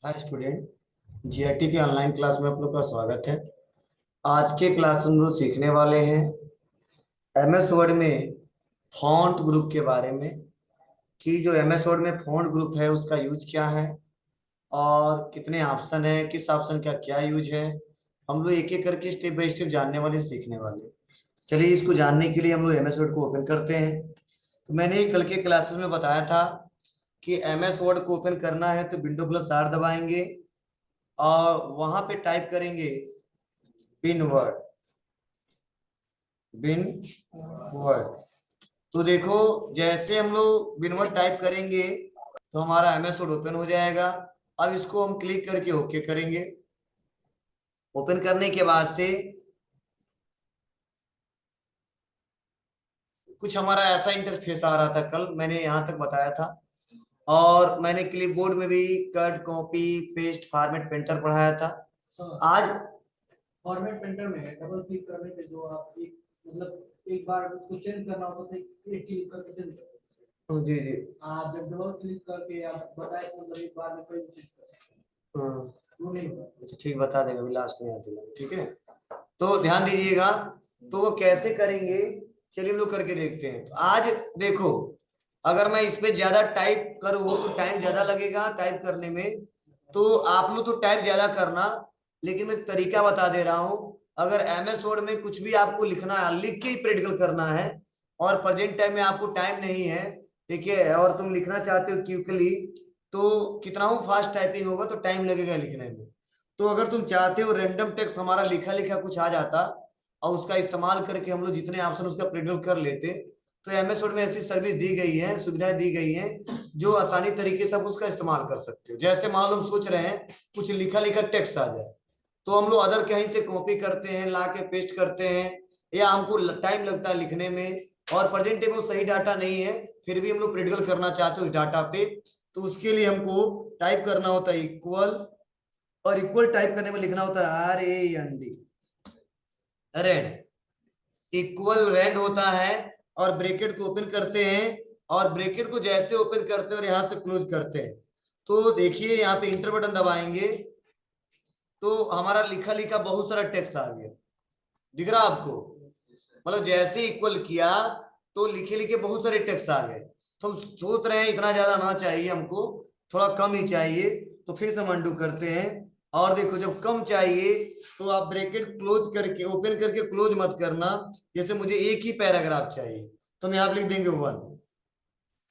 Hi student. GIT के online class में आप लोग का स्वागत है। आज के क्लास में हम लोग सीखने वाले हैं एमएस वर्ड में फॉन्ट ग्रुप के बारे में, कि जो एमएस वर्ड में फॉन्ट ग्रुप है उसका यूज क्या है और कितने ऑप्शन है, किस ऑप्शन का क्या यूज है। हम लोग एक एक करके स्टेप बाय स्टेप जानने वाले, सीखने वाले। चलिए, इसको जानने के लिए हम लोग एमएस वर्ड को ओपन करते हैं। तो मैंने कल के क्लासेस में बताया था कि एमएस वर्ड को ओपन करना है तो विंडो प्लस आर दबाएंगे और वहां पे टाइप करेंगे बिन वर्ड, बिन वर्ड। तो देखो, जैसे हम लोग बिन वर्ड टाइप करेंगे तो हमारा एमएस वर्ड ओपन हो जाएगा। अब इसको हम क्लिक करके ओके करेंगे। ओपन करने के बाद से कुछ हमारा ऐसा इंटरफेस आ रहा था, कल मैंने यहाँ तक बताया था। और मैंने क्लिपबोर्ड में भी cut, copy, paste, format, painter पढ़ाया था। आज फॉर्मेट पेंटर में डबल क्लिक करने पे जो आप एक मतलब एक बार उसको चेंज करना होता है तो एक क्लिक करके चेंज कर सकते जी जी। हैं। आप जब डबल क्लिक करके आप बताए तो मतलब एक बार में कोई चेंज कर सकते हाँ, हैं, वो नहीं होगा। अच्छा ठीक, बता देगा अभी लास्ट में आते हैं, ठीक है। तो ध्यान दीजिएगा, तो वो कैसे करेंगे, चलिए हम लोग करके देखते हैं। तो आज देखो, अगर मैं इस पे ज्यादा टाइप करूँ तो टाइम ज्यादा लगेगा टाइप करने में। तो आप लोग तो टाइप ज्यादा करना, लेकिन मैं एक तरीका बता दे रहा हूँ। अगर एमएस वर्ड में कुछ भी आपको लिखना है, लिख के ही प्रैक्टिकल करना है, और प्रेजेंट टाइम में आपको टाइम नहीं है, ठीक है, और तुम लिखना चाहते हो क्विकली, तो कितना हो फास्ट टाइपिंग होगा तो टाइम लगेगा लिखने में। तो अगर तुम चाहते हो रैंडम टेक्स्ट हमारा लिखा लिखा कुछ आ जाता और उसका इस्तेमाल करके हम लोग जितने ऑप्शन उसका प्रैक्टिकल कर लेते, तो एमएस वर्ड में ऐसी सर्विस दी गई है, सुविधाएं दी गई हैं, जो आसानी तरीके से आप उसका इस्तेमाल कर सकते हो। जैसे मान लो हम सोच रहे हैं कुछ लिखा लिखा टेक्स्ट आ जाए, तो हम लोग अदर कहीं से कॉपी करते हैं, ला के पेस्ट करते हैं, या हमको टाइम लगता है लिखने में, और प्रेजेंट में वो सही डाटा नहीं है, फिर भी हम लोग प्रैक्टिकल करना चाहते हो उस डाटा पे, तो उसके लिए हमको टाइप करना होता है इक्वल, और इक्वल टाइप करने में लिखना होता है RAND, रेंड। इक्वल रेंड होता है, और ब्रैकेट को ओपन करते हैं, और ब्रैकेट को जैसे ओपन करते हैं और यहां से क्लोज करते हैं, तो देखिए यहाँ पे इंटर बटन दबाएंगे तो हमारा लिखा लिखा बहुत सारा टेक्स्ट आ गया। दिख रहा आपको? मतलब जैसे इक्वल किया तो लिखे लिखे बहुत सारे टेक्स्ट आ गए। तो हम सोच रहे हैं इतना ज्यादा ना चाहिए हमको, थोड़ा कम ही चाहिए। तो फिर से हम अनडू करते हैं, और देखो जब कम चाहिए तो आप ब्रैकेट क्लोज करके ओपन करके क्लोज मत करना। जैसे मुझे एक ही पैराग्राफ चाहिए तो हम यहाँ लिख देंगे 1,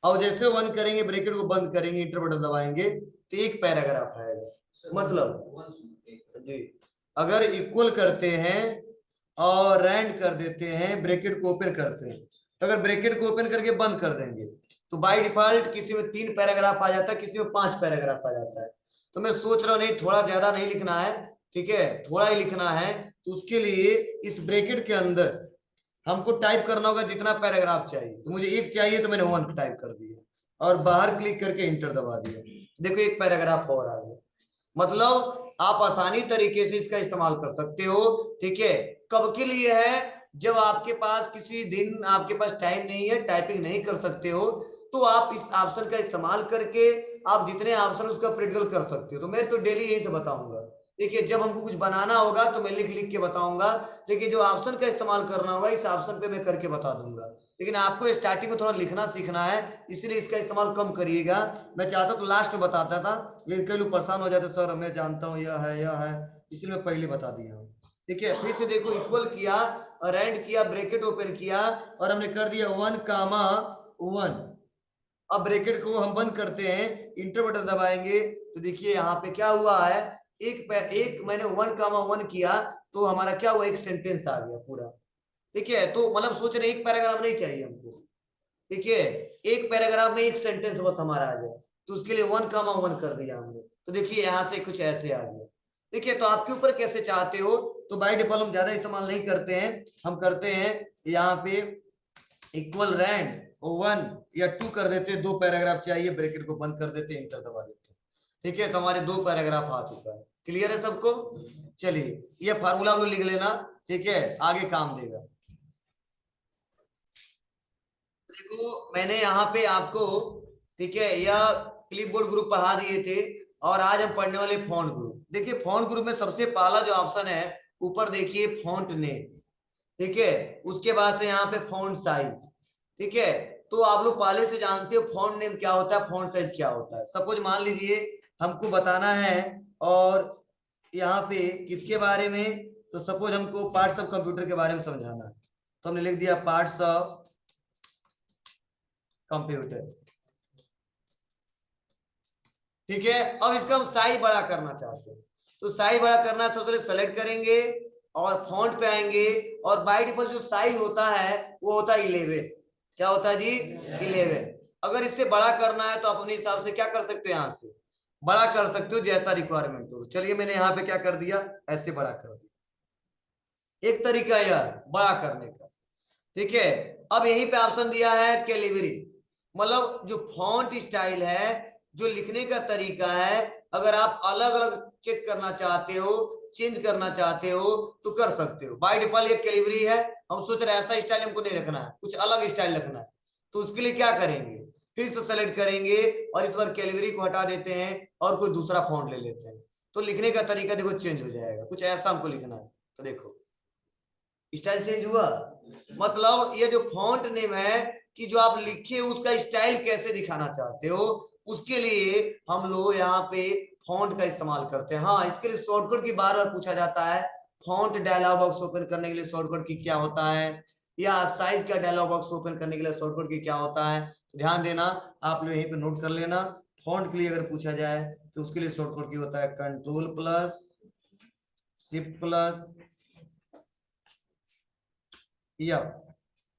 और जैसे 1 करेंगे ब्रैकेट को बंद करेंगे, इंटर बटन दबाएंगे, तो एक पैराग्राफ आएगा। मतलब जी, अगर इक्वल करते हैं और रैंड कर देते हैं, ब्रैकेट को ओपन करते हैं, तो अगर ब्रैकेट को ओपन करके बंद कर देंगे तो बाय डिफॉल्ट किसी में 3 पैराग्राफ आ जाता है, किसी में 5 पैराग्राफ आ जाता है। तो मैं सोच रहा हूँ नहीं, थोड़ा ज्यादा नहीं लिखना है, ठीक है, थोड़ा ही लिखना है, तो उसके लिए इस ब्रैकेट के अंदर हमको टाइप करना होगा जितना पैराग्राफ चाहिए। तो मुझे एक चाहिए तो मैंने 1 टाइप कर दिया और बाहर क्लिक करके इंटर दबा दिया। देखो एक पैराग्राफ और आ गया। मतलब आप आसानी तरीके से इसका इस्तेमाल कर सकते हो, ठीक है। कब के लिए है? जब आपके पास किसी दिन आपके पास टाइम नहीं है, टाइपिंग नहीं कर सकते हो, तो आप इस ऑप्शन का इस्तेमाल करके आप जितने ऑप्शन उसका प्रैक्टिकल कर सकते हो। तो मैं तो डेली यही से बताऊंगा, देखिए जब हमको कुछ बनाना होगा तो मैं लिख लिख के बताऊंगा, लेकिन जो ऑप्शन का इस्तेमाल करना होगा इस ऑप्शन पे मैं करके बता दूंगा। लेकिन आपको स्टार्टिंग में थोड़ा लिखना सीखना है, इसलिए इसका इस्तेमाल कम करिएगा। मैं चाहता तो लास्ट में बताता था, लेकिन कई लोग परेशान हो जाते, सर मैं जानता हूँ यह है, इसलिए मैं पहले बता दिया हूँ। ठीक है, फिर से देखो, इक्वल किया और एंड किया, ब्रैकेट ओपन किया, और हमने कर दिया 1, अब ब्रैकेट को हम बंद करते हैं, इंटर बटन दबाएंगे, तो देखिए यहाँ पे क्या हुआ है, एक मैंने 1, 1 किया तो हमारा क्या हुआ, एक सेंटेंस आ गया पूरा। ठीक है, तो मतलब सोच रहे एक पैराग्राफ नहीं चाहिए हमको, ठीक है, एक पैराग्राफ में एक सेंटेंस बस हमारा आ जाए, तो उसके लिए 1, 1 कर दिया हमने। तो देखिए यहाँ से कुछ ऐसे आ गया। देखिए, तो आपके ऊपर कैसे चाहते हो। तो बाय डिफॉल्ट हम ज्यादा इस्तेमाल नहीं करते हैं, हम करते हैं यहाँ पे इक्वल रैंड 1 या 2 कर देते हैं, 2 पैराग्राफ चाहिए, ब्रैकेट को बंद कर देते हैं, इंटर दबा देते हैं। ठीक है, तो हमारे 2 पैराग्राफ आ चुका है। क्लियर है सबको? चलिए, ये फार्मूला आप लोग लिख लेना, ठीक है, आगे काम देगा। देखो मैंने यहाँ पे आपको, ठीक है, यह क्लिपबोर्ड ग्रुप पढ़ा दिए थे, और आज हम पढ़ने वाले फॉन्ट ग्रुप। देखिए फॉन्ट ग्रुप में सबसे पहला जो ऑप्शन है ऊपर देखिए फॉन्ट नेम, ठीक है, उसके बाद से यहाँ पे फॉन्ट साइज, ठीक है। तो आप लोग पहले से जानते हो फॉन्ट नेम क्या होता है, फॉन्ट साइज क्या होता है। सपोज मान लीजिए हमको बताना है और यहाँ पे किसके बारे में, तो सपोज हमको पार्ट्स ऑफ कंप्यूटर के बारे में समझाना है, तो हमने लिख दिया पार्ट्स ऑफ कंप्यूटर, ठीक है। अब इसका हम साइज बड़ा करना चाहते हैं, तो साइज बड़ा करना है, सबसे पहले सेलेक्ट करेंगे और फॉन्ट पे आएंगे, और बाय डिफॉल्ट जो साइज होता है वो होता है 11। क्या होता है जी? 11। अगर इससे बड़ा करना है तो अपने हिसाब से क्या कर सकते हो, यहाँ से बड़ा कर सकते हो जैसा रिक्वायरमेंट हो। चलिए मैंने यहाँ पे क्या कर दिया, ऐसे बड़ा कर दिया, एक तरीका यह बड़ा करने का, ठीक है। अब यहीं पे ऑप्शन दिया है कैलिबरी, मतलब जो फॉन्ट स्टाइल है, जो लिखने का तरीका है, अगर आप अलग अलग चेक करना चाहते हो, चेंज करना चाहते हो तो कर सकते हो। बाय डिफॉल्ट ये कैलिबरी है, हम सोच रहे हैं ऐसा स्टाइल हमको नहीं रखना है, कुछ अलग स्टाइल रखना है, तो उसके लिए क्या करेंगे, फिर से सेलेक्ट करेंगे और इस बार कैलिबरी को हटा देते हैं और कोई दूसरा फॉन्ट ले लेते हैं, तो लिखने का तरीका देखो चेंज हो जाएगा, कुछ ऐसा हमको लिखना है, तो देखो स्टाइल चेंज हुआ। मतलब ये जो फॉन्ट नेम है कि जो आप लिखे उसका स्टाइल कैसे दिखाना चाहते हो, उसके लिए हम लोग यहाँ पे फॉन्ट का इस्तेमाल करते हैं। हाँ, इसके लिए शॉर्टकट की बार बार पूछा जाता है, फॉन्ट डायलॉग बॉक्स ओपन करने के लिए शॉर्टकट की क्या होता है, या साइज का डायलॉग बॉक्स ओपन करने के लिए शॉर्टकट की क्या होता है। ध्यान देना, आप लोग यहीं पे नोट कर लेना। फॉन्ट के लिए अगर पूछा जाए तो उसके लिए शॉर्टकट की होता है कंट्रोल प्लस शिफ्ट प्लस या,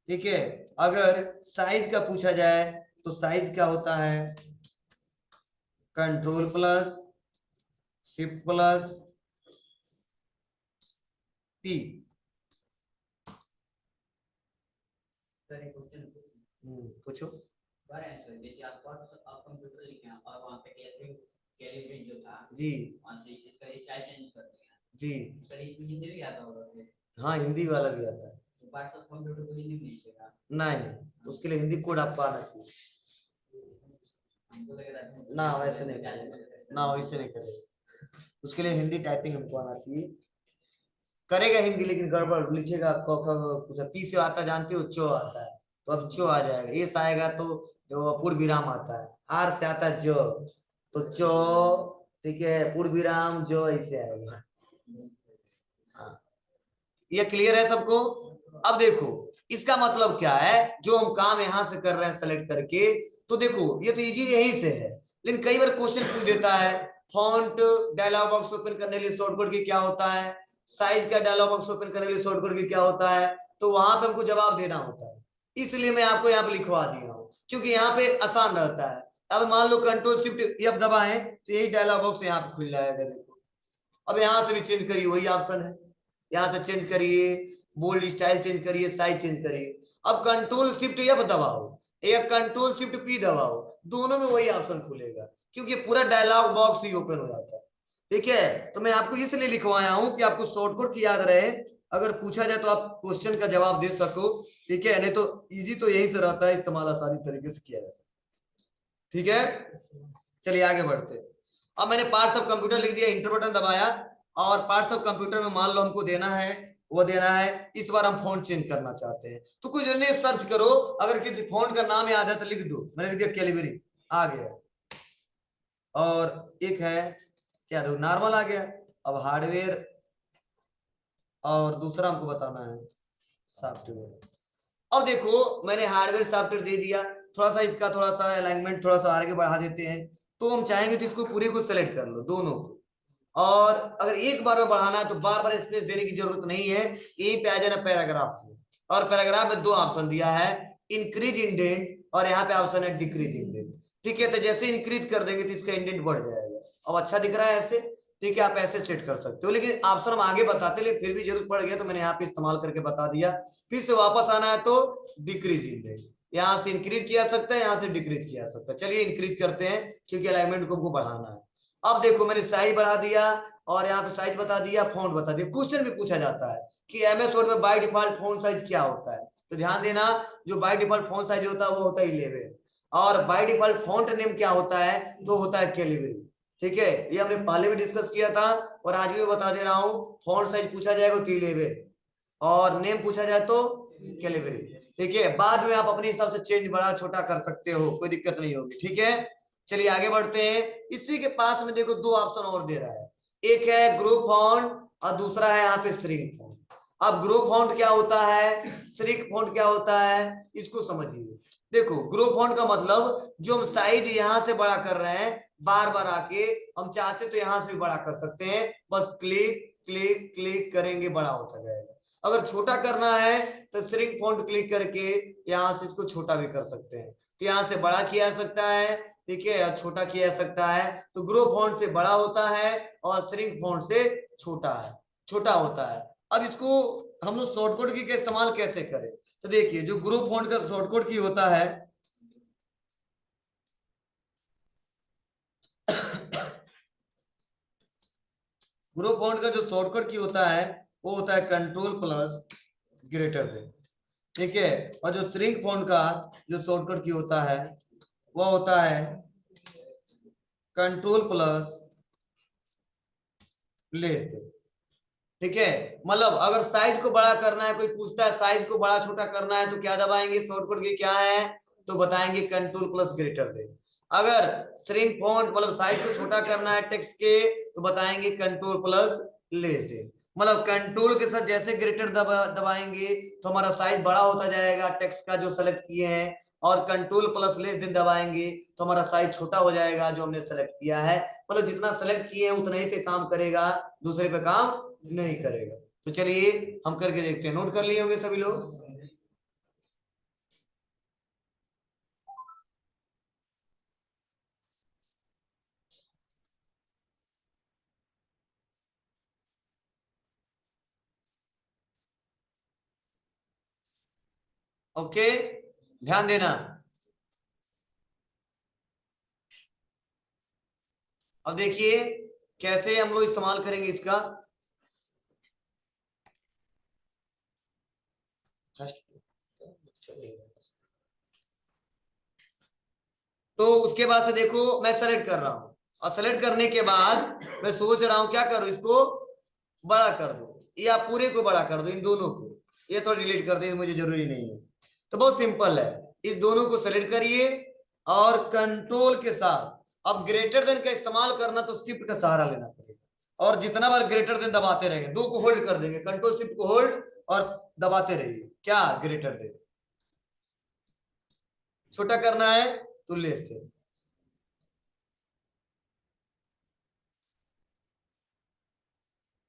ठीक है। अगर साइज का पूछा जाए तो साइज क्या होता है, control plus shift plus P. Sir एक क्वेश्चन पूछो। बार आंसर जैसे आप पार्ट्स ऑफ कंप्यूटर लिखे हैं और वहां पे कैलिब्रेट जो था जी वहां से इसका स्टाइल चेंज कर दिया जी, सर, इसमें हिंदी भी आता होगा फिर? हाँ हिंदी वाला भी आता है। तो पार्ट्स ऑफ कंप्यूटर को हिंदी में लिखेगा? नहीं, उसके लिए हिंदी कोड आपको आना चाहिए। हमको लग रहा था ना वैसे नहीं करेगा, ना वैसे नहीं करेगा, उसके लिए हिंदी टाइपिंग हमको आना चाहिए। करेगा हिंदी लेकिन गड़बड़ लिखेगा, क ख कुछ पी से आता जानते हो, चो आता है तो अब चो आ जाएगा, ये से आएगा तो जो पूर्ण विराम आता है, आर से आता है जो, तो चो, ठीक है, पूर्ण विराम जो ऐसे आएगा। हाँ, ये क्लियर है सबको। अब देखो इसका मतलब क्या है, जो हम काम यहाँ से कर रहे हैं सेलेक्ट करके, तो देखो ये तो इजी यहीं से है, लेकिन कई बार क्वेश्चन पूछ देता है फॉन्ट डायलॉग बॉक्स ओपन करने के लिए शॉर्टकट की क्या होता है, साइज का डायलॉग बॉक्स ओपन करने के लिए शॉर्टकट की क्या होता है, तो वहां पे हमको जवाब देना होता है। इसलिए मैं आपको यहाँ पे लिखवा दिया हूँ, क्योंकि यहाँ पे आसान रहता है। अब मान लो कंट्रोल शिफ्ट F दबाएं तो यही डायलॉग बॉक्स यहाँ पे खुल जाएगा, देखो। अब यहाँ से भी चेंज करिए, वही ऑप्शन है, यहाँ से चेंज करिए, बोल्ड स्टाइल चेंज करिए, साइज चेंज करिए। अब कंट्रोल शिफ्ट F दबाओ या कंट्रोल शिफ्ट P दबाओ, दोनों में वही ऑप्शन खुलेगा, क्योंकि पूरा डायलॉग बॉक्स ही ओपन हो जाता है, ठीक है। तो मैं आपको इसलिए लिखवाया हूं कि आपको शॉर्टकट की याद रहे, अगर पूछा जाए तो आप क्वेश्चन का जवाब दे सको, ठीक है। नहीं तो इजी तो यही से रहता है, इस्तेमाल आसानी तरीके से किया जा सकता, ठीक है। चलिए आगे बढ़ते हैं। अब मैंने पार्ट्स ऑफ कंप्यूटर लिख दिया, इंटर बटन दबाया, और पार्ट्स ऑफ कंप्यूटर में मान लो हमको देना है, वो देना है, इस बार हम फॉन्ट चेंज करना चाहते हैं, तो कुछ नहीं सर्च करो, अगर किसी फॉन्ट का नाम याद है तो लिख दो, मैंने लिख दिया कैलिबरी, आ गया। और एक है क्या, दो नॉर्मल आ गया। अब हार्डवेयर और दूसरा हमको बताना है सॉफ्टवेयर। अब देखो मैंने हार्डवेयर सॉफ्टवेयर दे दिया, थोड़ा सा इसका थोड़ा सा अलाइनमेंट थोड़ा सा आगे बढ़ा देते हैं, तो हम चाहेंगे तो इसको पूरे को सेलेक्ट कर लो दोनों को, और अगर एक बार में बढ़ाना है तो बार बार स्पेस देने की जरूरत नहीं है, यहीं पे आ जाना पैराग्राफ में, और पैराग्राफ में दो ऑप्शन दिया है, इंक्रीज इंडेंट और यहाँ पे ऑप्शन है डिक्रीज इंडेंट, ठीक है। तो जैसे इंक्रीज कर देंगे तो इसका इंडेंट बढ़ जाएगा, अब अच्छा दिख रहा है ऐसे, ठीक है, आप ऐसे सेट कर सकते हो, लेकिन ऑप्शन हम आगे बताते, लेकिन फिर भी जरूरत पड़ गया तो मैंने यहाँ पे इस्तेमाल करके बता दिया। फिर से वापस आना है तो डिक्रीज इंडेंट, यहाँ से इंक्रीज किया सकता है, यहाँ से डिक्रीज किया सकता है। चलिए इंक्रीज करते हैं क्योंकि अलाइनमेंट को हमको बढ़ाना है। अब देखो मैंने साइज बढ़ा दिया और यहाँ पे साइज बता दिया, फॉन्ट बता दिया। क्वेश्चन भी पूछा जाता है कि एमएस वर्ड में बाय डिफॉल्ट फॉन्ट साइज क्या होता है, तो ध्यान देना, जो बाय डिफॉल्ट फॉन्ट साइज होता है वो होता है 11, और बाय डिफॉल्ट फॉन्ट नेम क्या होता है, तो होता है कैलिबरी, ठीक है, ये हमने पहले भी डिस्कस किया था और आज भी बता दे रहा हूँ। फॉन्ट साइज पूछा जाएगा तो 3 लेवे और नेम पूछा जाए तो कैलिबरी। ठीक है, बाद में आप अपने हिसाब से चेंज बड़ा छोटा कर सकते हो, कोई दिक्कत नहीं होगी। ठीक है, चलिए आगे बढ़ते हैं। इसी के पास में देखो 2 ऑप्शन और दे रहा है, एक है ग्रुप फॉन्ट और दूसरा है यहाँ पे श्रिंक फॉन्ट। अब ग्रुप फॉन्ट क्या होता है, श्रिंक फॉन्ट क्या होता है, इसको समझिए। देखो ग्रुप फॉन्ट का मतलब जो हम साइज यहाँ से बड़ा कर रहे हैं, बार बार आके हम चाहते तो यहाँ से भी बड़ा कर सकते हैं, बस क्लिक क्लिक क्लिक करेंगे बड़ा होता जाएगा। अगर छोटा करना है तो श्रिंक फॉन्ट क्लिक करके यहाँ से इसको छोटा भी कर सकते हैं, तो यहाँ से बड़ा किया जा सकता है, ठीक है, और छोटा किया जा सकता है। तो ग्रुप फॉन्ट से बड़ा होता है और श्रिंक फॉन्ट से छोटा होता है। अब इसको हम लोग शॉर्टकट की का इस्तेमाल कैसे करें, तो देखिए जो ग्रुप फॉन्ट का शॉर्टकट की होता है ग्रुप फॉन्ट का जो शॉर्टकट की होता है वो होता है कंट्रोल प्लस ग्रेटर देन। ठीक है, और जो श्रिंक फॉन्ट का जो शॉर्टकट की होता है वो होता है कंट्रोल प्लस लेस देन। ठीक है, मतलब अगर साइज को बड़ा करना है, कोई पूछता है साइज को बड़ा छोटा करना है तो क्या दबाएंगे, शॉर्टकट की क्या है, तो बताएंगे कंट्रोल प्लस ग्रेटर देन। अगर श्रिंक फॉन्ट मतलब साइज को छोटा करना है टेक्स्ट के तो बताएंगे कंट्रोल प्लस लेस देन। मतलब कंट्रोल के साथ जैसे ग्रेटर दबाएंगे तो हमारा साइज बड़ा होता जाएगा टेक्स्ट का जो सेलेक्ट किए हैं, और कंट्रोल प्लस लेस देन दबाएंगे तो हमारा साइज छोटा हो जाएगा जो हमने सेलेक्ट किया है। मतलब जितना सेलेक्ट किए हैं उतना ही पे काम करेगा, दूसरे पे काम नहीं करेगा। तो चलिए हम करके देखते हैं, नोट कर लिए होंगे सभी लोग। ओके, ध्यान देना। अब देखिए कैसे हम लोग इस्तेमाल करेंगे इसका। तो उसके बाद से देखो मैं सेलेक्ट कर रहा हूं और सेलेक्ट करने के बाद मैं सोच रहा हूं क्या करूं, इसको बड़ा कर दो या पूरे को बड़ा कर दो, इन दोनों को, ये तो डिलीट कर दे, मुझे जरूरी नहीं है। तो बहुत सिंपल है, इस दोनों को सेलेक्ट करिए और कंट्रोल के साथ अब ग्रेटर देन का इस्तेमाल करना तो शिफ्ट का सहारा लेना पड़ेगा, और जितना बार ग्रेटर देन दबाते रहेंगे, 2 को होल्ड कर देंगे, कंट्रोल शिफ्ट को होल्ड और दबाते रहिए, क्या ग्रेटर देन। छोटा करना है तो लेस देन।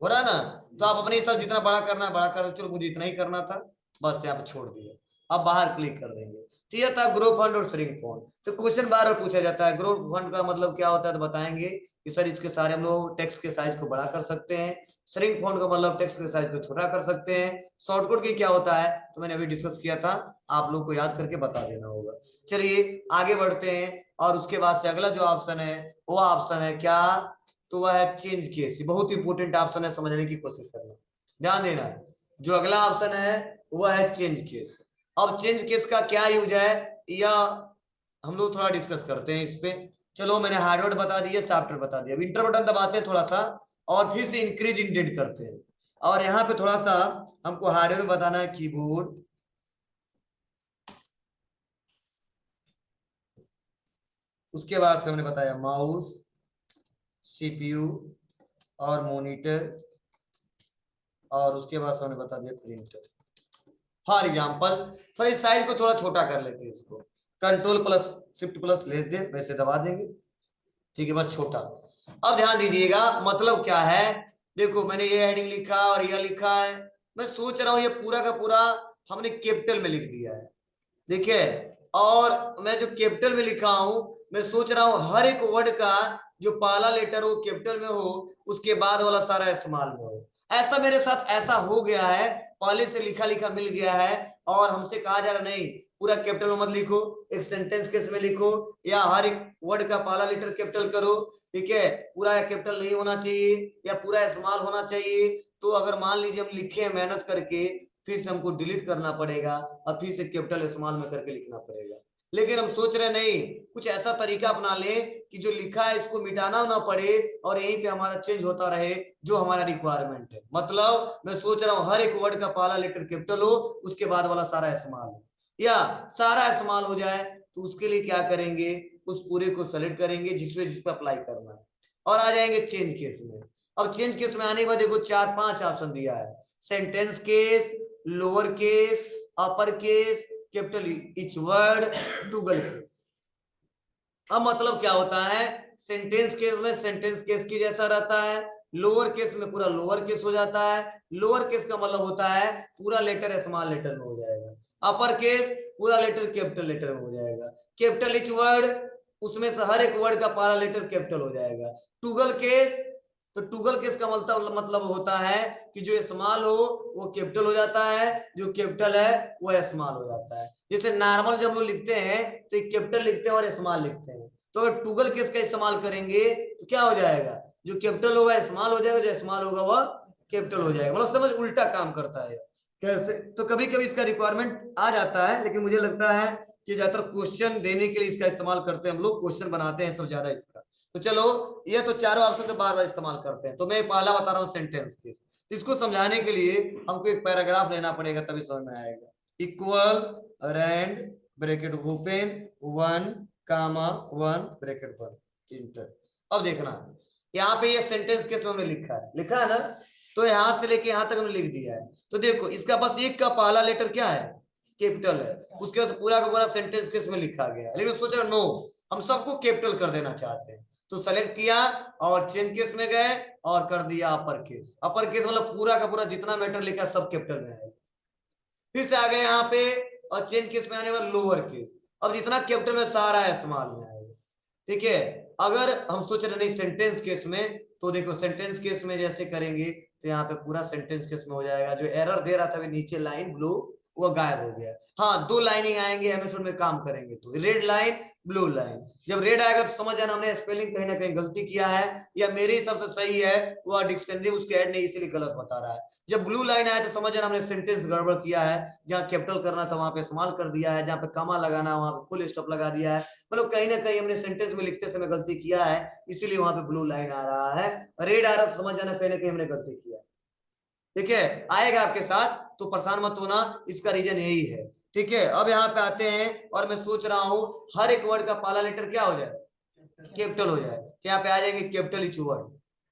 हो रहा है ना, तो आप अपने हिसाब जितना बड़ा करना है बड़ा कर, चलो मुझे इतना ही करना था, बस यहाँ पे छोड़ दिया। अब बाहर क्लिक कर देंगे। तो यह था ग्रुप फंड और श्रिंक फंड। तो क्वेश्चन बार बार पूछा जाता है ग्रुप फंड का मतलब क्या होता है, तो बताएंगे कि सर इसके सारे हम लोग टेक्स्ट के साइज को बड़ा कर सकते हैं, श्रिंक फंड का मतलब टेक्स्ट के साइज को छोटा कर सकते हैं, शॉर्टकट की क्या होता है तो मैंने अभी डिस्कस किया था, आप लोग को याद करके बता देना होगा। चलिए आगे बढ़ते हैं, और उसके बाद से अगला जो ऑप्शन है वो ऑप्शन है क्या, तो वह है चेंज केस। बहुत इंपॉर्टेंट ऑप्शन है, समझने की कोशिश करना, ध्यान देना। जो अगला ऑप्शन है वह है चेंज केस। अब चेंज केस का क्या यूज है या हम लोग थोड़ा डिस्कस करते हैं इस पे। चलो मैंने हार्डवर्ड बता दिया, सॉफ्टवेयर बता दिया। अब इंटर बटन दबाते हैं थोड़ा सा और फिर से इंक्रीज इंडेंट करते हैं, और यहाँ पे थोड़ा सा हमको हार्डवेयर बताना है, कीबोर्ड, उसके बाद से हमने बताया माउस, सीपीयू और मॉनिटर, और उसके बाद से हमने बता दिया प्रिंटर। फॉर एग्जाम्पल तो इस साइज को थोड़ा छोटा कर लेते हैं, इसको control plus shift plus less than वैसे दबा देंगे, ठीक है, बस छोटा। अब ध्यान दीजिएगा मतलब क्या है, देखो मैंने ये हेडिंग लिखा और यह लिखा है, मैं सोच रहा हूँ ये पूरा का पूरा हमने कैपिटल में लिख दिया है, देखिए, और मैं जो कैपिटल में लिखा हूं मैं सोच रहा हूं हर एक वर्ड का जो पहला लेटर हो कैपिटल में हो, उसके बाद वाला सारा स्मॉल में हो। ऐसा मेरे साथ ऐसा हो गया है, पहले से लिखा लिखा मिल गया है, और हमसे कहा जा रहा नहीं पूरा कैपिटल में मत लिखो, एक सेंटेंस केस में लिखो, या हर एक वर्ड का पहला लेटर कैपिटल करो, ठीक है, पूरा कैपिटल नहीं होना चाहिए या पूरा स्मॉल होना चाहिए। तो अगर मान लीजिए हम लिखे हैं मेहनत करके, फिर से हमको डिलीट करना पड़ेगा और फिर से कैपिटल स्मॉल में करके लिखना पड़ेगा। लेकिन हम सोच रहे नहीं, कुछ ऐसा तरीका अपना लें कि जो लिखा है इसको मिटाना ना पड़े और यहीं पे हमारा चेंज होता रहे जो हमारा रिक्वायरमेंट है। मतलब मैं सोच रहा हूँ हर एक वर्ड का पहला लेटर कैपिटल हो, उसके बाद वाला सारा इस्तेमाल हो, या सारा इस्तेमाल हो जाए। तो उसके लिए क्या करेंगे, उस पूरे को सेलेक्ट करेंगे जिसपे अप्लाई करना है, और आ जाएंगे चेंज केस में। अब चेंज केस में आने के बाद देखो 4-5 ऑप्शन दिया है, sentence case, lower case, upper case, capital each word, toggle case. अब मतलब क्या होता है, सेंटेंस केस में सेंटेंस केस की जैसा रहता है, लोअर केस में पूरा लोअर केस हो जाता है। लोअर केस का मतलब होता है पूरा लेटर स्मॉल लेटर में हो जाएगा, अपर केस पूरा लेटर कैपिटल लेटर में हो जाएगा, कैपिटल ईच वर्ड उसमें से हर एक वर्ड का पहला लेटर कैपिटल हो जाएगा। टूगल केस, तो टूगल केस का मतलब होता है कि जो स्मॉल हो वो कैपिटल हो जाता है, जो कैपिटल है वो स्मॉल हो जाता है। जैसे नॉर्मल जब लोग लिखते हैं तो एक कैपिटल लिखते हैं और स्मॉल लिखते हैं, तो अगर टूगल केस का इस्तेमाल करेंगे तो क्या हो जाएगा, जो कैपिटल होगा स्मॉल हो जाएगा, जो स्मॉल होगा वह कैपिटल हो जाएगा। मतलब समझ उल्टा काम करता है कैसे। तो कभी कभी इसका रिक्वायरमेंट आ जाता है, लेकिन मुझे लगता है कि ज्यादातर क्वेश्चन देने के लिए इसका इस्तेमाल करते हैं हम लोग, क्वेश्चन बनाते हैं सब ज्यादा इसका। तो चलो ये तो चारों ऑप्शन से बार बार इस्तेमाल करते हैं। तो मैं पहला बता रहा हूँ सेंटेंस केस, इसको समझाने के लिए हमको एक पैराग्राफ लेना पड़ेगा तभी समझ में आएगा। Equal rand bracket open 1, 1 bracket बंद इंटर। अब देखना यहाँ पे ये सेंटेंस केस में हमने लिखा है ना, तो यहां से लेके यहां तक हमने लिख दिया है। तो देखो इसका बस एक का पहला लेटर क्या है, कैपिटल है, उसके बाद पूरा का पूरा सेंटेंस केस में लिखा गया है। लेकिन सोच रहे नो, हम सबको कैपिटल कर देना चाहते हैं, तो सेलेक्ट किया और चेंज केस में गए और कर दिया अपर केस। अपर केस मतलब पूरा का पूरा जितना मैटर लिखा सब कैपिटल में है। फिर से आ गए यहाँ पे और चेंज केस में आने वाला लोअर केस, अब जितना कैपिटल में सारा स्मॉल में आएगा। ठीक है, अगर हम सोच रहे नहीं सेंटेंस केस में, तो देखो सेंटेंस केस में जैसे करेंगे तो यहाँ पे पूरा सेंटेंस केस में हो जाएगा। जो एरर दे रहा था नीचे लाइन ब्लू वो गायब हो गया। हाँ, दो लाइनिंग आएंगे एमएस में काम करेंगे तो रेड लाइन ब्लू लाइन। जब रेड आएगा तो समझ जाना हमने स्पेलिंग कहीं ना कहीं गलती किया है, या मेरे हिसाब से सही है, वो डिक्शनरी उसके ऐड नहीं इसलिए गलत बता रहा है। जब ब्लू लाइन आया तो समझ जाना हमने सेंटेंस गड़बड़ किया है, जहाँ कैपिटल करना था वहां पे स्मॉल कर दिया है, जहाँ पे कमा लगाना वहां पे फुल स्टॉप लगा दिया है। मतलब कहीं ना कहीं हमने सेंटेंस में लिखते समय गलती किया है, इसीलिए वहां पे ब्लू लाइन आ रहा है। रेड आ रहा है समझ जाना कहीं ना कहीं हमने गलती किया। ठीक है, आएगा आपके साथ तो परेशान मत होना, इसका रीजन यही है। ठीक है, अब यहाँ पे आते हैं और मैं सोच रहा हूँ हर एक वर्ड का पहला लेटर क्या हो जाए, कैपिटल हो जाए। तो यहाँ पे आ जाएंगे कैपिटल ईच वर्ड।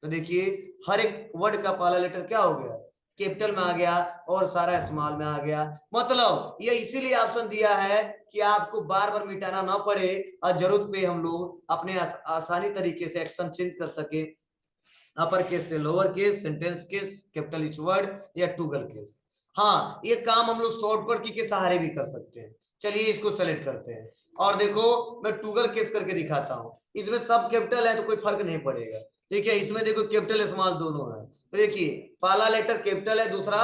तो देखिए हर एक वर्ड का पहला लेटर क्या हो गया, कैपिटल में आ गया और सारा स्मॉल में आ गया। मतलब ये इसीलिए ऑप्शन दिया है कि आपको बार बार मिटाना ना पड़े और जरूरत पे हम लोग अपने आसानी तरीके से एक्शन चेंज कर सके, अपर केस से lower case, sentence case, capital each word या टूगल केस। हाँ, ये काम हम लोग शॉर्टकट की के सहारे भी कर सकते हैं। चलिए इसको सेलेक्ट करते हैं और देखो मैं टूगल केस करके दिखाता हूँ। इसमें सब कैपिटल है तो कोई फर्क नहीं पड़ेगा। ठीक है, इसमें देखो कैपिटल स्मॉल दोनों है, तो देखिए पहला लेटर कैपिटल है, दूसरा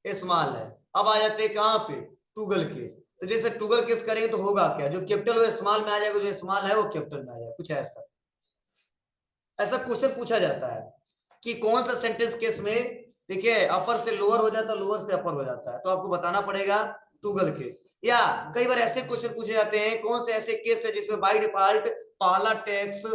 स्मॉल है। अब आ जाते हैं कहाँ पे, टूगल केस। तो जैसे टूगल केस करेंगे तो होगा क्या, जो कैपिटल वो स्मॉल में आ जाएगा, जो स्मॉल है वो कैपिटल में आ जाएगा। कुछ ऐसा ऐसा क्वेश्चन पूछा जाता है कि कौन सा सेंटेंस केस में देखिए अपर से लोअर हो जाता है, लोअर से अपर हो जाता है, तो आपको बताना पड़ेगा टूगल केस। या कई बार ऐसे क्वेश्चन पूछे जाते हैं कौन से ऐसे केस है जिसमें बाय डिफॉल्ट पहला टेक्स्ट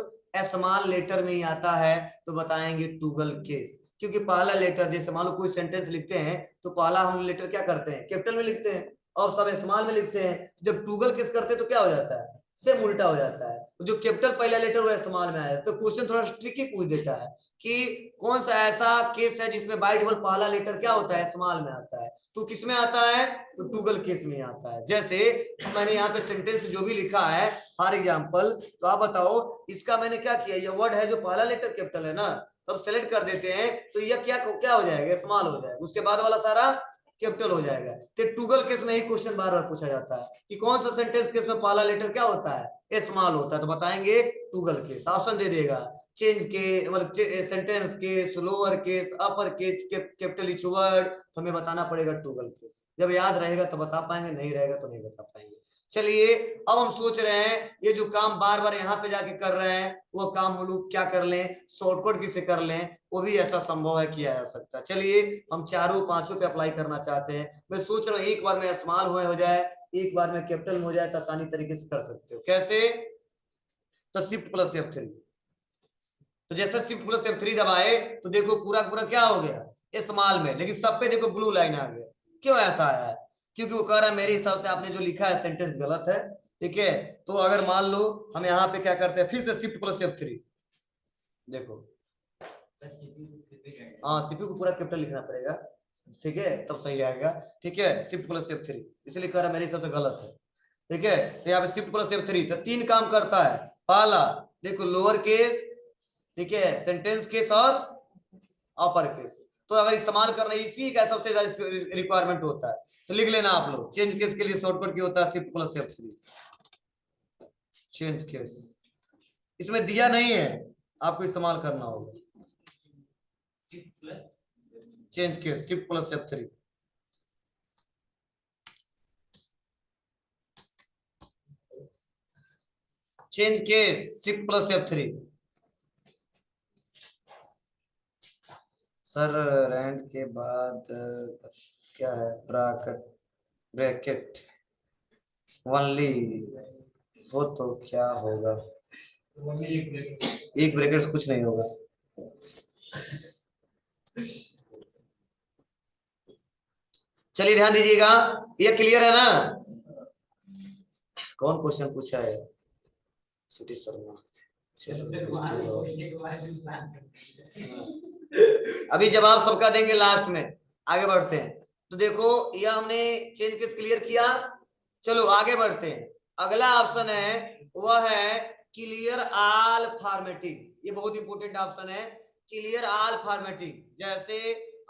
स्मॉल लेटर में ही आता है, तो बताएंगे टूगल केस। क्योंकि पहला लेटर जैसे मान लो कोई सेंटेंस लिखते हैं तो पहला हम लेटर क्या करते हैं, कैपिटल में लिखते हैं और सब स्मॉल में लिखते हैं। जब टूगल केस करते हैं तो क्या हो जाता है, सेम उल्टा हो जाता है, जो कैपिटल पहला लेटर वो स्मॉल में आया। तो क्वेश्चन थोड़ा ट्रिकी पूछ देता है कि कौन सा ऐसा केस है जिसमें बाय डिफॉल्ट पहला लेटर क्या होता है, स्मॉल में आता है। तो किसमें आता है, तो टूगल केस में आता है। जैसे मैंने यहाँ पे सेंटेंस जो भी लिखा है फॉर एग्जांपल, तो आप बताओ इसका मैंने क्या किया, ये वर्ड है जो पहला लेटर कैपिटल है ना, तब सेलेक्ट कर देते हैं तो यह क्या क्या हो जाएगा, स्मॉल हो जाएगा, उसके बाद वाला सारा कैपिटल हो जाएगा। तो टूगल केस में ही क्वेश्चन बार बार पूछा जाता है कि कौन सा सेंटेंस केस में पहला लेटर क्या होता है, स्मॉल होता है, तो बताएंगे टूगल केस। ऑप्शन दे देगा चेंज के मतलब sentence case, lower case, upper case, capital each word, तो हमें बताना पड़ेगा टूगल केस। जब याद रहेगा तो बता पाएंगे, नहीं रहेगा तो नहीं बता पाएंगे। चलिए अब हम सोच रहे हैं ये जो काम बार बार यहाँ पे जाके कर रहे हैं वो काम हम लोग क्या कर लें, शॉर्टकट किसे कर लें, वो भी ऐसा संभव है किया जा सकता है। चलिए हम चारों पांचों पे अप्लाई करना चाहते हैं। मैं सोच रहा हूँ एक बार में स्मॉल हो जाए, एक बार में कैपिटल में हो जाए तो आसानी तरीके से कर सकते हो। कैसे? तो शिफ्ट प्लस F3, तो जैसे शिफ्ट प्लस F3 दबाए तो देखो पूरा पूरा क्या हो गया स्मॉल में, लेकिन सब पे देखो ब्लू लाइन आ गया। क्यों ऐसा आया है? क्योंकि वो कह रहा है मेरे हिसाब से आपने जो लिखा है सेंटेंस गलत है। ठीक है, तो अगर मान लो हम यहाँ पे क्या करते हैं, फिर से शिफ्ट प्लस F3, देखो हाँ सीपीयू को पूरा कैपिटल लिखना पड़ेगा, ठीक है, तब सही आएगा। ठीक है, शिफ्ट प्लस F3, इसलिए कह रहा है मेरे हिसाब से गलत है। ठीक है, तो यहाँ पे शिफ्ट प्लस F3 तो 3 काम करता है। पहला देखो लोअर केस, ठीक है, सेंटेंस केस और अपर केस। तो अगर इस्तेमाल करना इसी का सबसे ज्यादा रिक्वायरमेंट होता है, तो लिख लेना आप लोग। चेंज केस के लिए शॉर्टकट क्या होता है? Shift plus F3 change case. इसमें दिया नहीं है, आपको इस्तेमाल करना होगा। Change case shift plus F3। Change case shift plus F3। Sir rand के बाद क्या है? ब्रैकेट, ब्रैकेट ओनली हो तो क्या होगा? एक ब्रैकेट से कुछ नहीं होगा। चलिए ध्यान दीजिएगा, ये क्लियर है ना? कौन क्वेश्चन पूछा है? सिटी शर्मा। अभी जवाब सबका देंगे लास्ट में, आगे बढ़ते हैं। तो देखो यह हमने चेंज केस क्लियर किया। चलो आगे बढ़ते हैं। अगला ऑप्शन है वह है क्लियर ऑल फॉर्मेटिंग। ये बहुत इंपॉर्टेंट ऑप्शन है, क्लियर ऑल फॉर्मेटिंग। जैसे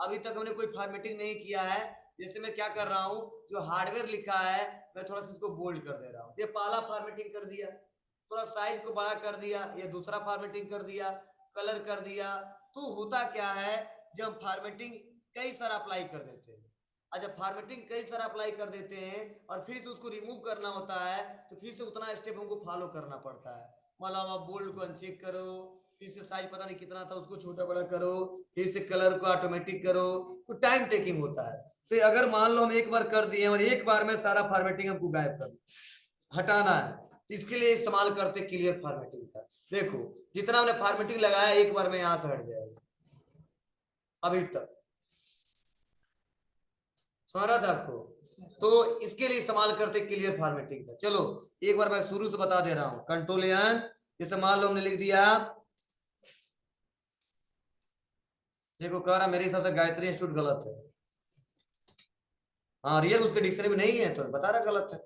अभी तक हमने कोई फॉर्मेटिंग नहीं किया है, जैसे मैं क्या कर रहा हूं, जो हार्डवेयर लिखा है मैं थोड़ा सा इसको बोल्ड कर दे रहा हूं। ये पहला फॉर्मेटिंग कर दिया, थोड़ा साइज को बड़ा कर दिया, ये दूसरा फॉर्मेटिंग कर दिया, कलर कर दिया। तो होता क्या है, जब फॉर्मेटिंग कई सारा अप्लाई कर देते हैं, और जब फॉर्मेटिंग कई सारा अप्लाई कर देते हैं और फिर से उसको रिमूव करना होता है, तो फिर से उतना स्टेप हमको फॉलो करना पड़ता है। मतलब आप बोल्ड को अनचेक करो, फिर से साइज पता नहीं कितना था उसको छोटा बड़ा करो, फिर से कलर को ऑटोमेटिक करो, तो टाइम टेकिंग होता है। तो अगर मान लो हम एक बार कर दिए और एक बार में सारा फॉर्मेटिंग हमको गायब कर हटाना है, तो इसके लिए इस्तेमाल करते क्लियर फॉर्मेटिंग का। देखो जितना हमने फॉर्मेटिंग लगाया एक बार में यहां से हट जाएगा। अभी तक समझ रहा था आपको? तो इसके लिए इस्तेमाल करते क्लियर फॉर्मेटिंग का। चलो एक बार मैं शुरू से बता दे रहा हूं। कंट्रोल एन, जैसे मान लो हमने लिख दिया, देखो कह रहा मेरे हिसाब से गायत्री इंस्टीट्यूट गलत है। हाँ रियल उसके डिक्शनरी में नहीं है तो बता रहा गलत है।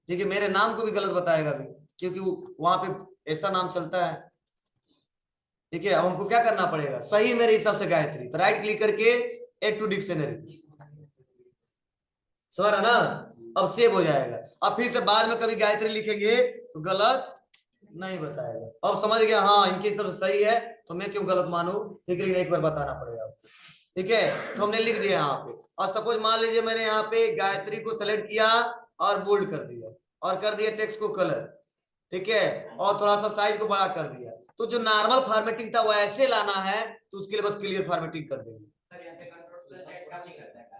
देखिए मेरे नाम को भी गलत बताएगा अभी, क्योंकि वहां पे ऐसा नाम चलता है। ठीक है, अब हमको क्या करना पड़ेगा? सही मेरे हिसाब से गायत्री, तो राइट क्लिक करके ऐड टू डिक्शनरी, समझ रहा ना? अब सेव हो जाएगा। अब फिर से बाद में कभी गायत्री लिखेंगे तो गलत नहीं बताएगा। अब समझ गया? हाँ इनके सब सही है तो मैं क्यों गलत मानू? ठीक है, एक बार बताना पड़ेगा आपको। ठीक है, तो हमने लिख दिया यहाँ पे। और सपोज मान लीजिए मैंने यहाँ पे गायत्री को सेलेक्ट किया और बोल्ड कर दिया और कर दिया टेक्स्ट को कलर, ठीक है, और थोड़ा सा साइज को बड़ा कर दिया। तो जो नॉर्मल फॉर्मेटिंग था वो ऐसे लाना है, तो उसके लिए बस क्लियर फॉर्मेटिंग कर देंगे।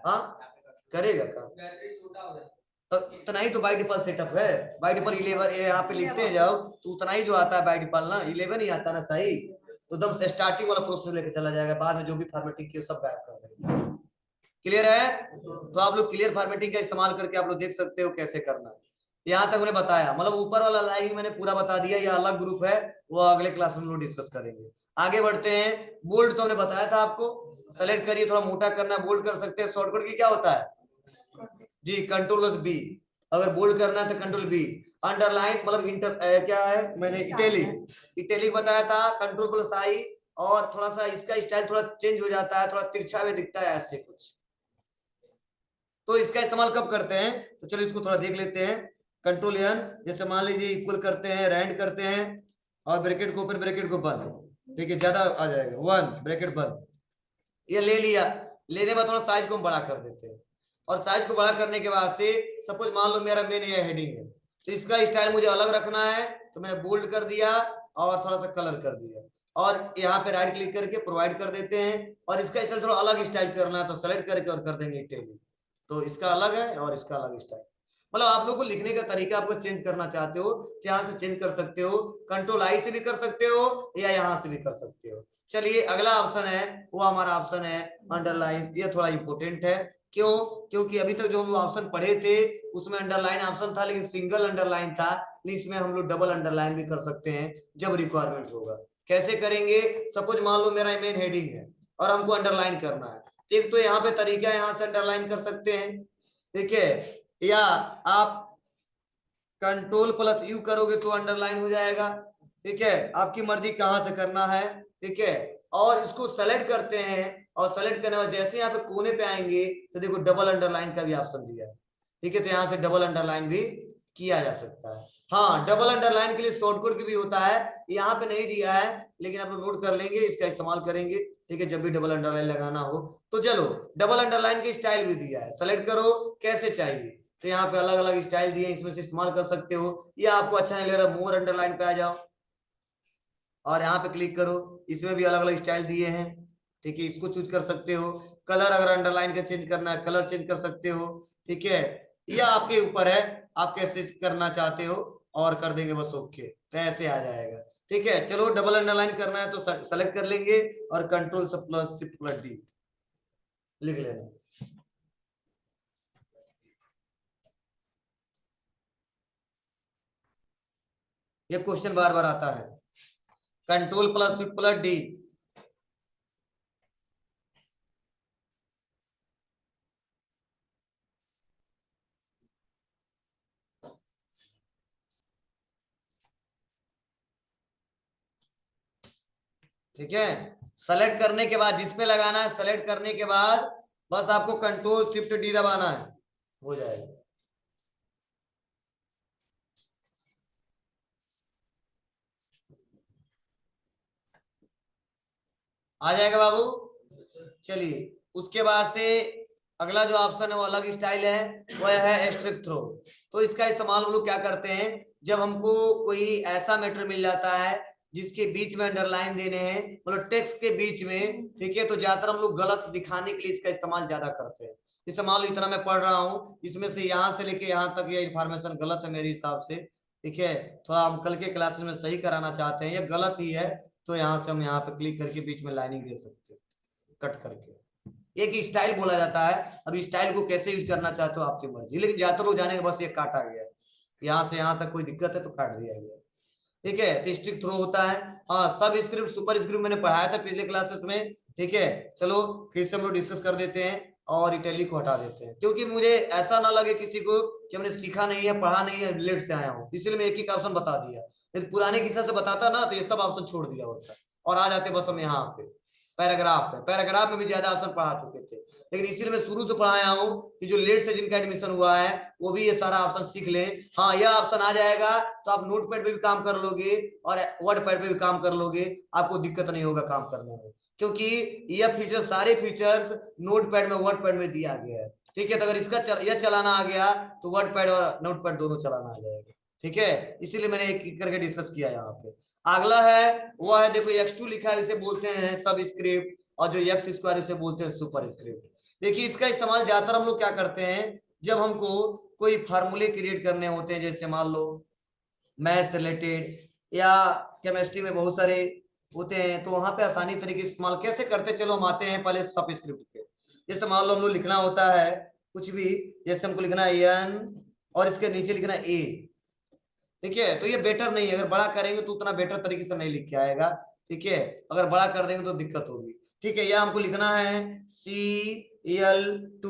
हाँ करेगा काम, तो इतना ही तो बाय डिफॉल्ट सेटअप है। बाय डिफॉल्ट 11 यहाँ पे लिखते हैं जब, तो उतना ही जो आता है बाय डिफॉल्ट ना, 11 ही आता ना सही, तो एकदम से स्टार्टिंग वाला प्रोसेस लेके चला जाएगा। बाद में जो भी फॉर्मेटिंग किया सब गायब कर देंगे। क्लियर है? तो आप लोग क्लियर फॉर्मेटिंग का इस्तेमाल करके आप लोग देख सकते हो कैसे करना है। यहाँ तक मैंने बताया, मतलब ऊपर वाला लाइन मैंने पूरा बता दिया। यह अलग ग्रुप है, वो अगले क्लास में लोग डिस्कस करेंगे। आगे बढ़ते हैं। बोल्ड तो हमने बताया था आपको, सेलेक्ट करिए, थोड़ा मोटा करना है बोल्ड कर सकते हैं। शॉर्टकट की क्या होता है जी? Control B. अगर बोल्ड करना है तो कंट्रोल बी। अंडरलाइन मतलब इंटर क्या है, मैंने इटैलिक, इटैलिक बताया था, कंट्रोल प्लस आई। और थोड़ा सा इसका स्टाइल थोड़ा चेंज हो जाता है, थोड़ा तिरछा में दिखता है ऐसे कुछ। तो इसका इस्तेमाल कब करते हैं? तो चलो इसको थोड़ा देख लेते हैं। कंट्रोल एन, जैसे मान लीजिए इक्वल करते हैं, रैंड करते हैं और ब्रैकेट को ओपन ब्रैकेट को बंद। ठीक है, ज्यादा आ जाएगा, 1 ब्रैकेट बंद। ये ले लिया, लेने में थोड़ा साइज को हम बड़ा कर देते हैं। और साइज को बड़ा करने के बाद से सपोज मान लो मेरा मेन ये हेडिंग है, तो इसका स्टाइल मुझे अलग रखना है, तो मैंने बोल्ड कर दिया और थोड़ा सा कलर कर दिया। और यहाँ पे राइट क्लिक करके प्रोवाइड कर देते हैं। और इसका स्टाइल थोड़ा अलग स्टाइल करना है तो सेलेक्ट करके और कर देंगे इटैलिक। तो इसका अलग है और इसका अलग स्टाइल। मतलब आप लोग को लिखने का तरीका आपको चेंज करना चाहते हो तो यहाँ से चेंज कर सकते हो, कंट्रोल आई से भी कर सकते हो या यहाँ से भी कर सकते हो। चलिए अगला ऑप्शन है वो हमारा ऑप्शन है अंडरलाइन। ये थोड़ा इंपोर्टेंट है, क्यों? क्योंकि अभी तक जो हम लोग ऑप्शन पढ़े थे उसमें अंडरलाइन ऑप्शन था, लेकिन सिंगल अंडरलाइन था, इसमें हम लोग डबल अंडरलाइन भी कर सकते हैं जब रिक्वायरमेंट होगा। कैसे करेंगे? सपोज मान लो मेरा मेन हेडिंग है और हमको अंडरलाइन करना है, एक तो यहाँ पे तरीका यहाँ से अंडरलाइन कर सकते हैं, ठीक है, या आप कंट्रोल प्लस यू करोगे तो अंडरलाइन हो जाएगा, ठीक है, आपकी मर्जी कहां से करना है, ठीक है। और इसको सेलेक्ट करते हैं और सेलेक्ट करने के बाद जैसे यहाँ पे कोने पे आएंगे तो देखो डबल अंडरलाइन का भी ऑप्शन दिया है, ठीक है, तो यहाँ से डबल अंडरलाइन भी किया जा सकता है। हाँ, डबल अंडरलाइन के लिए शॉर्टकट की भी होता है, यहाँ पे नहीं दिया है लेकिन आप लोग नोट कर लेंगे, इसका इस्तेमाल करेंगे, ठीक है, जब भी डबल अंडरलाइन लगाना हो। तो चलो डबल अंडरलाइन की स्टाइल भी दिया है, सेलेक्ट करो कैसे चाहिए, तो यहाँ पे अलग अलग स्टाइल दिए, इसमें से इस्तेमाल कर सकते हो, या आपको अच्छा नहीं लग रहा मोर अंडरलाइन पे आ जाओ और यहाँ पे क्लिक करो, इसमें भी अलग अलग स्टाइल दिए हैं, ठीक है, इसको चूज कर सकते हो। कलर अगर अंडरलाइन का चेंज करना है कलर चेंज कर सकते हो, ठीक है, या आपके ऊपर है आप कैसे करना चाहते हो और कर देंगे बस ओके, तो ऐसे आ जाएगा, ठीक है। चलो डबल अंडरलाइन करना है तो सेलेक्ट कर लेंगे और control plus shift plus D लिख लेना। ये क्वेश्चन बार बार आता है, control plus shift plus D. ठीक है, सेलेक्ट करने के बाद जिसपे लगाना है, सेलेक्ट करने के बाद बस आपको कंट्रोल शिफ्ट डी दबाना है, हो जाएगा। आ जाएगा बाबू। चलिए उसके बाद से अगला जो ऑप्शन है वो अलग स्टाइल है, वह है स्ट्रिक थ्रो। तो इसका इस्तेमाल हम लोग क्या करते हैं, जब हमको कोई ऐसा मैटर मिल जाता है जिसके बीच में अंडरलाइन देने हैं, मतलब टेक्स्ट के बीच में, ठीक है, तो ज्यादातर हम लोग गलत दिखाने के लिए इसका इस्तेमाल ज्यादा करते हैं। जैसे मान लो इतना मैं पढ़ रहा हूँ, इसमें से यहाँ से लेके यहाँ तक ये इन्फॉर्मेशन गलत है मेरे हिसाब से, ठीक है, थोड़ा हम कल के क्लासेस में सही कराना चाहते हैं, ये गलत ही है, तो यहाँ से हम यहाँ पे क्लिक करके बीच में लाइनिंग दे सकते हैं कट करके। एक स्टाइल बोला जाता है, अब स्टाइल को कैसे यूज करना चाहते हो आपकी मर्जी, लेकिन ज्यादातर लोग जाने के बस ये काटा गया है, यहाँ से यहाँ तक कोई दिक्कत है तो काट दिया गया, ठीक है। तो स्ट्रिक थ्रो होता है। हाँ, सब स्क्रिप्ट सुपर स्क्रिप्ट मैंने पढ़ाया था पिछले क्लासेस में, ठीक है। चलो फिर से हम लोग डिस्कस कर देते हैं और इटैलिक को हटा देते हैं, क्योंकि मुझे ऐसा ना लगे किसी को कि हमने सीखा नहीं है पढ़ा नहीं है लेट से आया हूँ, इसलिए मैं एक एक ऑप्शन बता दिया, लेकिन पुराने किस्सा से बताता ना तो ये सब ऑप्शन छोड़ दिया होता और आ जाते बस हम यहाँ पे पैराग्राफ में भी ज्यादा ऑप्शन पढ़ा चुके थे, लेकिन इसीलिए मैं शुरू से पढ़ाया हूँ कि जो लेट से जिनका एडमिशन हुआ है वो भी ये सारा ऑप्शन सीख ले। हाँ, यह ऑप्शन आ जाएगा तो आप नोट पैड पे भी काम कर लोगे और वर्ड पैड पे भी काम कर लोगे, आपको दिक्कत नहीं होगा काम करने में, क्योंकि यह फीचर सारे फीचर्स नोट पैड में वर्ड पैड में दिया गया है, ठीक है। तो अगर इसका यह चलाना आ गया तो वर्ड पैड और नोट पैड दोनों चलाना आ जाएगा, ठीक है, इसीलिए मैंने एक करके डिस्कस किया यहाँ पे। अगला है वह है देखो x2 लिखा है, इसे बोलते हैं सब स्क्रिप्ट, और जो x स्क्वायर इसे बोलते हैं सुपर स्क्रिप्ट। देखिए इसका इस्तेमाल ज्यादातर हम लोग क्या करते हैं जब हमको कोई फार्मूले क्रिएट करने होते हैं, जैसे मान लो मैथ्स रिलेटेड या केमिस्ट्री में बहुत सारे होते हैं, तो वहां पे आसानी तरीके से इस्तेमाल कैसे करते हैं। चलो हम आते हैं पहले सब स्क्रिप्ट पे। जैसे मान लो हम लोग लिखना होता है कुछ भी, जैसे हमको लिखना है n और इसके नीचे लिखना है a, ठीक है, तो ये बेटर नहीं है, अगर बड़ा करेंगे तो उतना बेटर तरीके से नहीं लिख के आएगा, ठीक है, अगर बड़ा कर देंगे तो दिक्कत होगी, ठीक है। या हमको लिखना है CL2,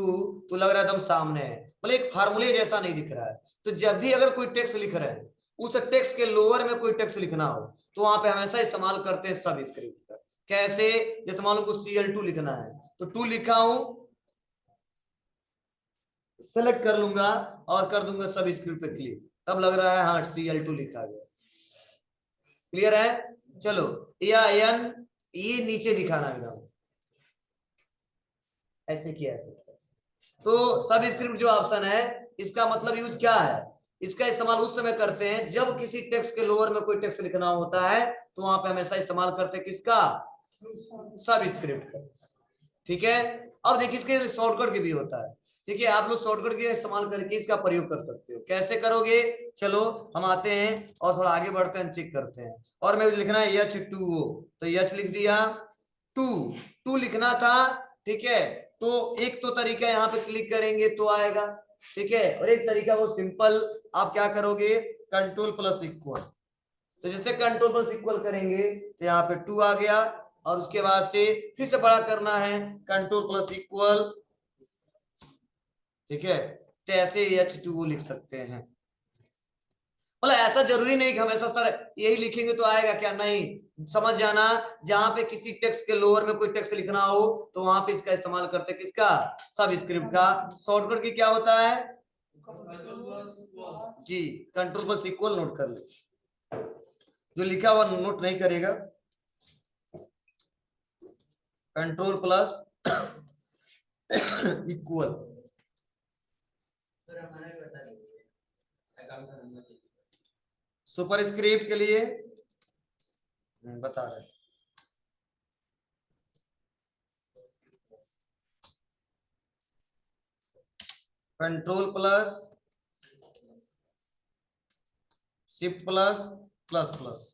तो लग रहा है एकदम सामने है, मतलब एक फार्मूले जैसा नहीं दिख रहा है। तो जब भी अगर कोई टेक्स्ट लिख रहे हैं उस टेक्स्ट के लोअर में कोई टेक्स्ट लिखना हो तो वहां पे हमेशा इस्तेमाल करते हैं सब स्क्रिप्ट। कैसे? जैसे मान लो को CL2 लिखना है तो 2 लिखा हूं, सेलेक्ट कर लूंगा और कर दूंगा सब स्क्रिप्ट पे क्लिक, तब लग रहा है हाँ CL2 लिखा गया, क्लियर है। चलो या n ये नीचे दिखाना एकदम ऐसे किया ऐसे। तो सब स्क्रिप्ट जो ऑप्शन है इसका मतलब यूज क्या है, इसका इस्तेमाल उस समय करते हैं जब किसी टेक्स्ट के लोअर में कोई टेक्स्ट लिखना होता है, तो वहां पे हमेशा इस्तेमाल करते हैं किसका, सब स्क्रिप्ट का, ठीक है। अब देखिए इसके शॉर्टकट की भी होता है, ठीक है, आप लोग शॉर्टकट का इस्तेमाल करके इसका प्रयोग कर सकते हो। कैसे करोगे, चलो हम आते हैं और थोड़ा आगे बढ़ते हैं, चेक करते हैं। और मैं लिखना है H2O, तो H लिख दिया, 2 लिखना था। ठीक है, तो एक तो तरीका यहाँ पे क्लिक करेंगे तो आएगा, ठीक है, और एक तरीका वो सिंपल, आप क्या करोगे, कंट्रोल प्लस इक्वल। तो जैसे कंट्रोल प्लस इक्वल करेंगे तो यहाँ पे 2 आ गया, और उसके बाद से फिर से बड़ा करना है, कंट्रोल प्लस इक्वल, ठीक है, तो ऐसे H2O लिख सकते हैं। मतलब ऐसा जरूरी नहीं कि हमेशा सर यही लिखेंगे तो आएगा, क्या नहीं, समझ जाना, जहां पे किसी टेक्स्ट के लोअर में कोई टेक्स्ट लिखना हो तो वहां पे इसका इस्तेमाल करते हैं, किसका, सब स्क्रिप्ट का। शॉर्टकट की क्या होता है जी, कंट्रोल प्लस इक्वल, नोट कर ले, जो लिखा हुआ नोट नहीं करेगा, कंट्रोल प्लस इक्वल। सर हमारा भी बता दीजिए अकाउंट का नंबर चाहिए। सुपर स्क्रिप्ट के लिए बता रहे, control plus shift plus plus plus.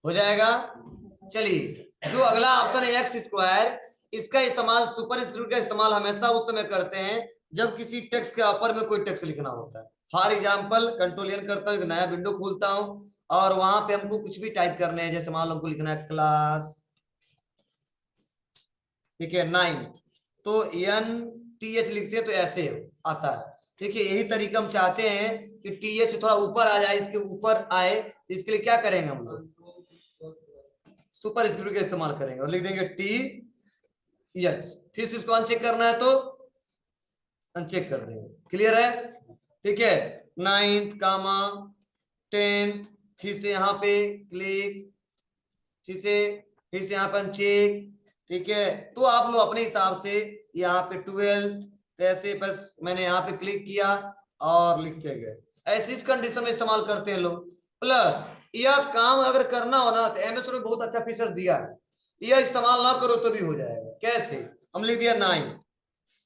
हो जाएगा। चलिए, जो अगला ऑप्शन है एक्स स्क्वायर, इसका इस्तेमाल, सुपर स्क्रिप्ट का इस्तेमाल हमेशा उस समय करते हैं जब किसी टेक्स्ट के ऊपर में कोई टेक्स्ट लिखना होता है। फॉर एग्जाम्पल, कंट्रोल एन करता हूँ, एक नया विंडो खोलता हूँ, और वहां पे हमको कुछ भी टाइप करने हैं, जैसे मान लो हमको लिखना है क्लास, ठीक है, 9th, तो NTH लिखते हैं तो ऐसे आता है। ठीक है, यही तरीका हम चाहते हैं कि TH थोड़ा ऊपर आ जाए, इसके ऊपर आए, इसके लिए क्या करेंगे हम लोग, सुपर स्क्रिप्ट का इस्तेमाल करेंगे और लिख देंगे TH। फिर से इसको अनचेक करना है तो अनचेक कर देंगे। क्लियर है, ठीक है, 9th कामा 10th, फिर से यहाँ पे क्लिक, फिर से यहाँ पे अनचेक। ठीक है, तो आप लोग अपने हिसाब से यहाँ पे 12th, ऐसे बस मैंने यहाँ पे क्लिक किया और लिख के गए। ऐसी इस कंडीशन में इस्तेमाल करते हैं लोग। प्लस यह काम अगर करना हो ना तो MS में बहुत अच्छा फीचर दिया है, यह इस्तेमाल ना करो तो भी हो जाएगा। कैसे, हम लिख दिया 9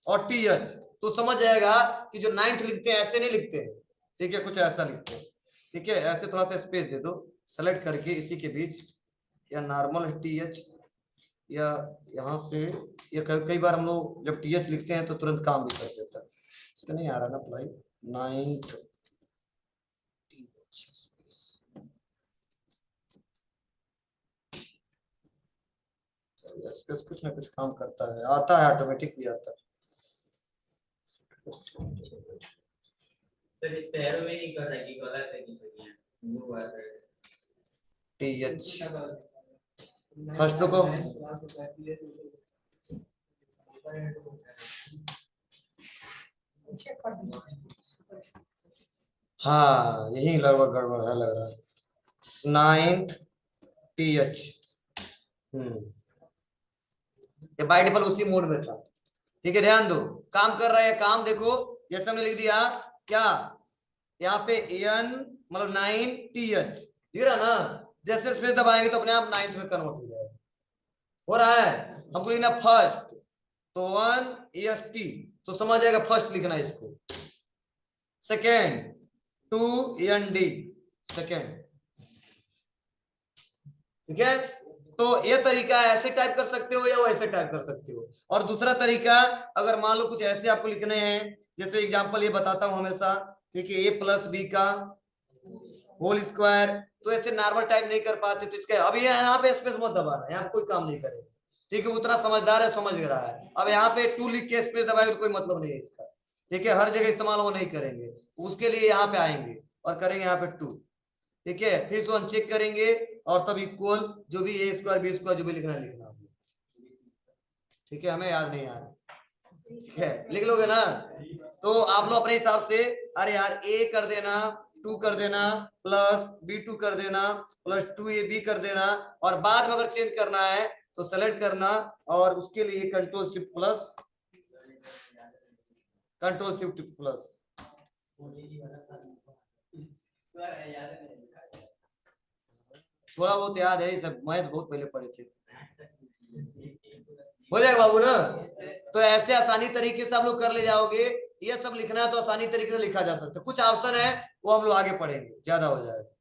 और TH, तो समझ जाएगा कि जो 9th लिखते हैं ऐसे नहीं लिखते हैं, ठीक है, कुछ ऐसा लिखते हैं। ठीक है, ऐसे थोड़ा सा स्पेस दे दो, सेलेक्ट करके इसी के बीच, या नॉर्मल TH, या यहाँ से, या कई बार हम लोग जब TH लिखते हैं तो तुरंत काम भी कर देता है। इसमें नहीं आ रहा ना apply, 9th TH space, space कुछ ना कुछ काम करता है, आता है, ऑटोमेटिक भी आता है। सर इस पैरों में नहीं कर रहा कि गलत है कि सही है, वो बात है। TH फर्स्ट को हाँ, यही लगभग गड़बड़ है लग रहा है, 9th TH। ये बाय डिफॉल्ट उसी मोड में था। ठीक है, ध्यान दो, काम कर रहा है काम, देखो जैसे हमने लिख दिया क्या, यहाँ पे N मतलब 9TH दिख रहा ना, जैसे स्पेस दबाएंगे तो अपने आप 9th में कन्वर्ट हो जाएगा। हो रहा है, हमको लिखना फर्स्ट, तो 1EST, तो समझ जाएगा फर्स्ट लिखना है इसको। Second 2ND, second. ठीक है, तो ये तरीका है, ऐसे टाइप कर सकते हो या वैसे टाइप कर सकते हो। और दूसरा तरीका, अगर मान लो कुछ ऐसे आपको लिखने हैं, जैसे एग्जांपल ये बताता हूं हमेशा, ठीक है, A+B का होल स्क्वायर, तो ऐसे नॉर्मल टाइप नहीं कर पाते तो इसका, अब ये यहाँ पे स्पेस मत दबाना, यहाँ पे कोई काम नहीं करेगा। ठीक है, उतना समझदार है, समझ रहा है। अब यहाँ पे 2 लिख के स्पेस दबाएगा तो कोई मतलब नहीं है इसका। ठीक है, हर जगह इस्तेमाल वो नहीं करेंगे, उसके लिए यहाँ पे आएंगे और करेंगे यहाँ पे 2। ठीक है, फिर से हम चेक करेंगे और तब इक्वल, जो भी A² B² जो भी लिखना लिखना। ठीक है, हमें याद नहीं आ रहा, ठीक है, लिख लोगे ना, तो आप लोग अपने हिसाब से, अरे यार A कर देना, 2 कर देना, प्लस B2 कर देना, प्लस 2AB कर देना, और बाद में अगर चेंज करना है तो सेलेक्ट करना, और उसके लिए control shift plus control shift plus. थोड़ा बहुत याद है, ये सब मैथ बहुत पहले पढ़े थे। हो जाएगा बाबू ना। तो ऐसे आसानी तरीके से आप लोग कर ले जाओगे। ये सब लिखना है तो आसानी तरीके से लिखा जा सकता है। कुछ ऑप्शन है वो हम लोग आगे पढ़ेंगे, ज्यादा हो जाएगा।